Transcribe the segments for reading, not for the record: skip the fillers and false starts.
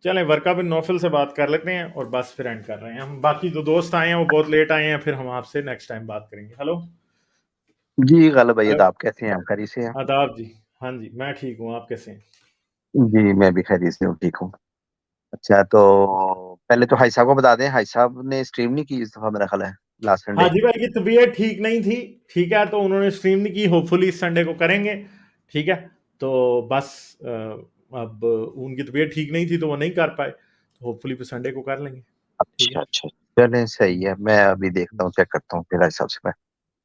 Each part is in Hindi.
चलें वर्का बिन नौफल से बात कर लेते हैं और बस फिर एंड कर रहे हैं हम। बाकी जो दोस्त आए हैं वो बहुत लेट आए हैं, फिर हम आपसे नेक्स्ट टाइम बात करेंगे। हेलो। जी गालिब भाई, हेलो। तो आप कैसे हैं? आप खैरियत से हैं? आदाब जी। हाँ जी, मैं ठीक हूँ, आप कैसे हैं? जी मैं भी खैरियत से हूँ, ठीक हूँ। अच्छा, तो पहले तो हाई साहब को बता दें, हाई साहब ने स्ट्रीम नहीं की इस दफा, मेरा ख्याल है लास्ट संडे। हाजी भाई की तबीयत ठीक नहीं थी। ठीक है, तो उन्होंने स्ट्रीम नहीं की, होपफुली इस संडे को करेंगे। ठीक है। तो बस अब उनकी तबीयत ठीक नहीं थी तो वो नहीं कर पाए, तो होपफुली फिर संडे को कर लेंगे। ठीक अच्छा है। अच्छा, चलें सही है, मैं अभी देखता हूँ, चेक करता हूँ फिर हाई साहब से मैं।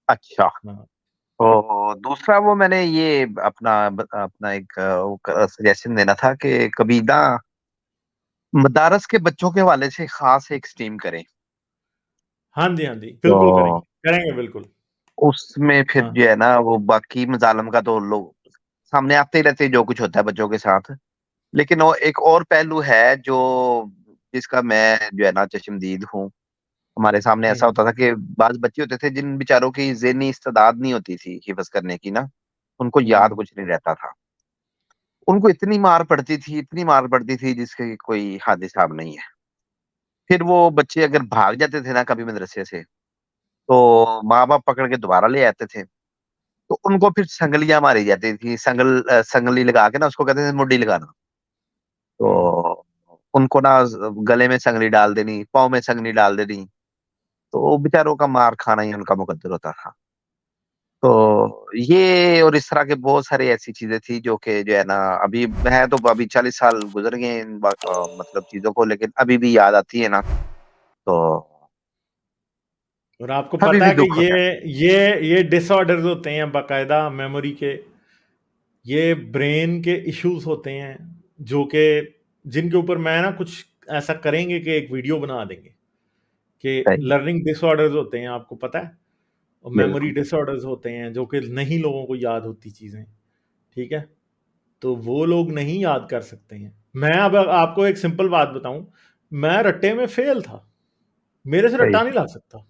अच्छा, हाँ तो दूसरा वो मैंने ये अपना अपना एक सजेशन देना था कि कभी ना मदारस के बच्चों के हवाले से खास एक स्ट्रीम करें। हाँ जी, हाँ जी, बिल्कुल करेंगे, तो करेंगे बिल्कुल। उसमें फिर हाँ। जो है ना, वो बाकी मजालम का तो लोग सामने आते ही रहते हैं, जो कुछ होता है बच्चों के साथ। लेकिन वो एक और पहलू है जो जिसका मैं जो है ना चश्मदीद हूँ। हमारे सामने ऐसा हम्म। होता था कि बाज बच्चे होते थे जिन बेचारों की ज़हनी इस्तेदाद नहीं होती थी हिफ्ज करने की ना, उनको याद हम्म। कुछ नहीं रहता था। उनको इतनी मार पड़ती थी, इतनी मार पड़ती थी जिसके कोई हद हिसाब नहीं है। फिर वो बच्चे अगर भाग जाते थे ना कभी मदरसे से, तो माँ बाप पकड़ के दोबारा ले आते थे। तो उनको फिर संगलियां मारी जाती थी, संगली लगा के ना, उसको कहते थे मुड्डी लगाना। हम्म। तो उनको ना गले में संगली डाल देनी, पाँव में संगली डाल देनी। तो बेचारों का मार खाना ही उनका मुकद्दर होता था। तो ये और इस तरह के बहुत सारी ऐसी चीजें थी जो कि जो है ना, अभी है तो अभी 40 साल गुजर गए हैं मतलब चीजों को, लेकिन अभी भी याद आती है ना, तो और आपको अभी पता भी है कि दुख ये होता है। ये डिसऑर्डर्स होते हैं बाकायदा मेमोरी के। ये ब्रेन के इश्यूज होते हैं जो कि जिनके ऊपर मैं ना कुछ ऐसा करेंगे कि एक वीडियो बना देंगे कि सही, लर्निंग डिसऑर्डर्स होते हैं, आपको पता है। और मेमोरी बिल्कुल। डिसऑर्डर्स होते हैं जो कि नहीं लोगों को याद होती चीज़ें। ठीक है। तो वो लोग नहीं याद कर सकते हैं। मैं अब आपको एक सिंपल बात बताऊं, मैं रट्टे में फेल था, मेरे से सही। रट्टा नहीं ला सकता।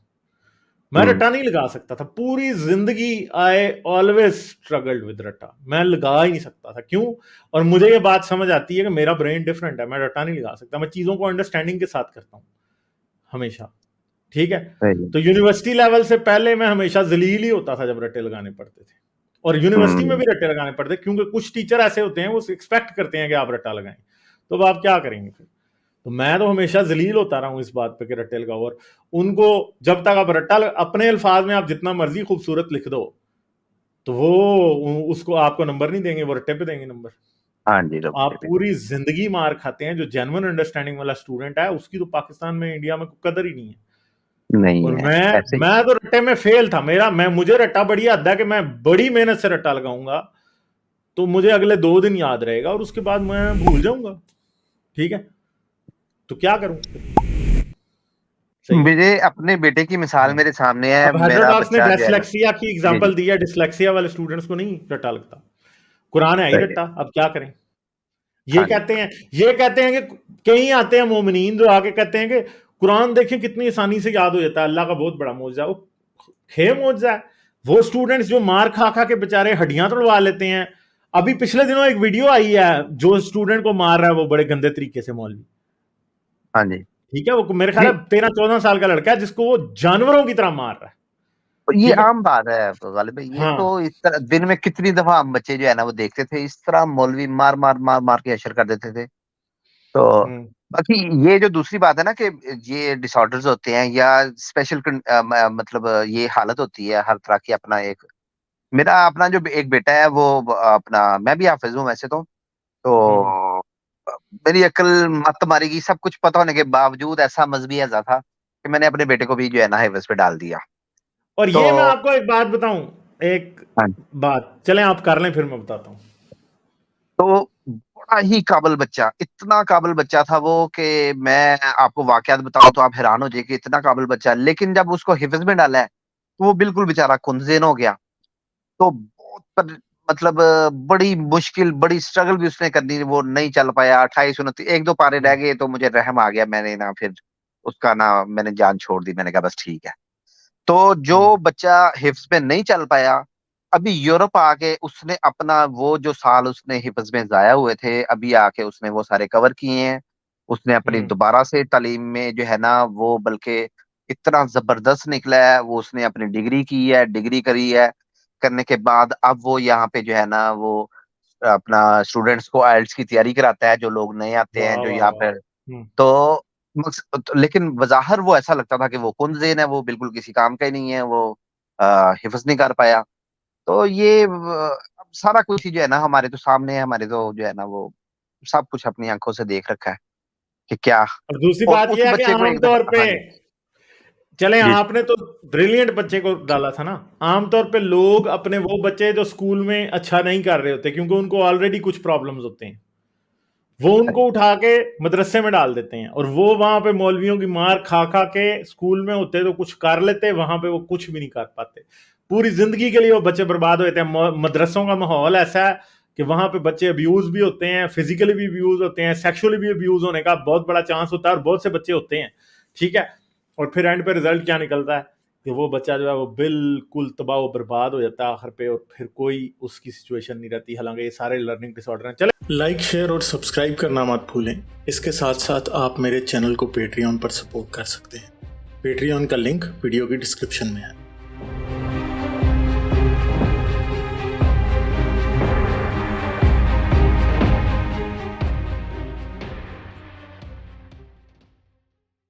मैं हम्म। रट्टा नहीं लगा सकता था पूरी जिंदगी। आई ऑलवेज स्ट्रगल्ड विद रट्टा, मैं लगा ही नहीं सकता था। क्यों? और मुझे ये बात समझ आती है कि मेरा ब्रेन डिफरेंट है, मैं रट्टा नहीं लगा सकता। मैं चीजों को अंडरस्टैंडिंग के साथ करता हूँ हमेशा। ठीक है। सही। तो यूनिवर्सिटी लेवल से पहले मैं हमेशा जलील ही होता था जब रट्टे लगाने पड़ते थे। और यूनिवर्सिटी में हम्म। भी रट्टे लगाने पड़ते, क्योंकि कुछ टीचर ऐसे होते हैं वो एक्सपेक्ट करते हैं कि आप रट्टा लगाएं। तो अब आप क्या करेंगे फिर? तो मैं तो हमेशा जलील होता रहा हूं इस बात पे कि रट्टे लगाओ। और उनको जब तक आप अपने अल्फाज में आप जितना मर्जी खूबसूरत लिख दो, तो वो उसको आपको नंबर नहीं देंगे, वो रट्टे पे देंगे नंबर। हाँ जी, तो आप रब्बे भी। पूरी जिंदगी मार खाते हैं। जो जेन्युइन अंडरस्टैंडिंग वाला स्टूडेंट है उसकी तो पाकिस्तान में, इंडिया में कोई कदर ही नहीं है। नहीं और है मैं ऐसे ही। मैं तो रट्टे में फेल था। मुझे रट्टा बड़ी हद है कि मैं बड़ी मेहनत से रट्टा लगाऊंगा तो मुझे अगले 2 दिन याद रहेगा और उसके बाद मैं भूल जाऊंगा। ठीक है। तो क्या करूं फिर? सही है। मेरे अपने बेटे की मिसाल हाँ। मेरे सामने है, अब मेरा हेटेरोडॉक्स ने बच्चा जो है ना। डिसलेक्सिया की जी जी। एग्जांपल दी है, डिसलेक्सिया वाले स्टूडेंट्स को नहीं रट्टा लगता। कुरान है ही सही है। रट्टा, अब क्या करें? ये हाँ जी। कहते हैं ये कहते हैं कि कई आते हैं मोमिनीन जो आके कहते हैं कि कुरान देखें कितनी आसानी से याद हो जाता है, अल्लाह का बहुत बड़ा मौजूदा। वो खे मौजूदा है। वो स्टूडेंट्स जो मार खा खा के बेचारे हड्डियां तोड़वा लेते हैं। अभी पिछले दिनों एक वीडियो आई है, जो स्टूडेंट को मार रहा है वो बड़े गंदे तरीके से, मौलवी। हाँ जी। ठीक है, वो मेरे ख्याल जी, है 13-14 साल का लड़का है जिसको वो जानवरों की तरह मार रहा है। ये ठीक है। आम बात है गालिब भाई, ये हाँ। तो इस तरह दिन में कितनी दफा हम बच्चे जो है ना वो देखते थे, इस तरह मौलवी मार मार मार मार के अशर कर देते थे। तो हम्म। बाकी ये जो दूसरी बात है ना कि ये डिसऑर्डर्स होते हैं या स्पेशल मतलब ये हालत होती है हर तरह की। अपना एक मेरा अपना जो एक बेटा है वो अपना, मैं भी हाफिज हूँ वैसे हम्म। तो मेरी अक्ल मत मारेगी, सब कुछ पता होने के बावजूद ऐसा मजहबी हैजा था कि मैंने अपने बेटे को भी जो है ना हिफ्ज पे डाल दिया। और तो ये मैं आपको एक बात बताऊं, एक हाँ, बात चलें आप कर लें फिर मैं बताता हूं। तो बड़ा ही काबिल बच्चा, इतना काबिल बच्चा था वो कि मैं आपको वाकयात बताऊं तो आप हैरान हो जाए कि इतना काबिल बच्चा। लेकिन जब उसको हिफ्ज में डाला है तो वो बिल्कुल बेचारा खुनजेन हो गया। तो बहुत मतलब बड़ी मुश्किल, बड़ी स्ट्रगल भी उसने करनी, वो नहीं चल पाया। 28 29 एक दो पारे रह हम्म। गए तो मुझे रहम आ गया, मैंने ना फिर उसका ना मैंने जान छोड़ दी, मैंने कहा बस ठीक है। तो हम्म। जो बच्चा हिफ्ज में नहीं चल पाया, अभी यूरोप आके उसने अपना वो जो साल उसने हिफ्ज में जाया हुए थे, अभी आके उसने वो सारे कवर किए हैं। उसने अपनी दोबारा से तालीम में जो है ना वो बल्कि इतना जबरदस्त निकला है। वो उसने अपनी डिग्री की है, डिग्री करी है, करने के बाद अब वो यहाँ पे जो है ना वो अपना स्टूडेंट्स को आइल्स की तैयारी कराता है, जो लोग नए आते हैं वाह जो वाह यहाँ वाह। पर। तो लेकिन बज़ाहिर वो ऐसा लगता था कि वो कुंज़ेन है, वो बिल्कुल किसी काम का ही नहीं है, वो हिफ्ज नहीं कर पाया। तो ये अब सारा कुछ ही जो है ना हमारे तो सामने है, हमारे तो जो है ना वो सब कुछ अपनी आंखों से देख रखा है कि क्या। और दूसरी और बात उस यह है कि बच्चे को एक आमतौर पे, हाँ जी चले जी आपने तो ब्रिलियंट बच्चे को डाला था ना, आमतौर पे लोग अपने वो बच्चे जो स्कूल में अच्छा नहीं कर रहे होते क्योंकि उनको ऑलरेडी कुछ प्रॉब्लम्स होते हैं, वो उनको उठा के मदरसे में डाल देते हैं, और वो वहां पे मौलवियों की मार खा खा के स्कूल में होते तो कुछ कर लेते, वहां पे वो कुछ भी नहीं कर पाते। पूरी जिंदगी के लिए वो बच्चे बर्बाद होते हैं। मदरसों का माहौल ऐसा है कि वहां पे बच्चे अब्यूज भी होते हैं, फिजिकली भी अब्यूज होते हैं, सेक्सुअली भी अब्यूज होने का बहुत बड़ा चांस होता है, और बहुत से बच्चे होते हैं। ठीक है, और फिर एंड पे रिजल्ट क्या निकलता है कि वो बच्चा जो है वो बिल्कुल तबाह बर्बाद हो जाता है आखिर पे, और फिर कोई उसकी सिचुएशन नहीं रहती। हालांकि ये सारे लर्निंग डिसऑर्डर हैं। चले, लाइक शेयर और सब्सक्राइब करना मत भूलें। इसके साथ साथ आप मेरे चैनल को पेट्रियन पर सपोर्ट कर सकते हैं। पेट्रियन का लिंक वीडियो की डिस्क्रिप्शन में है।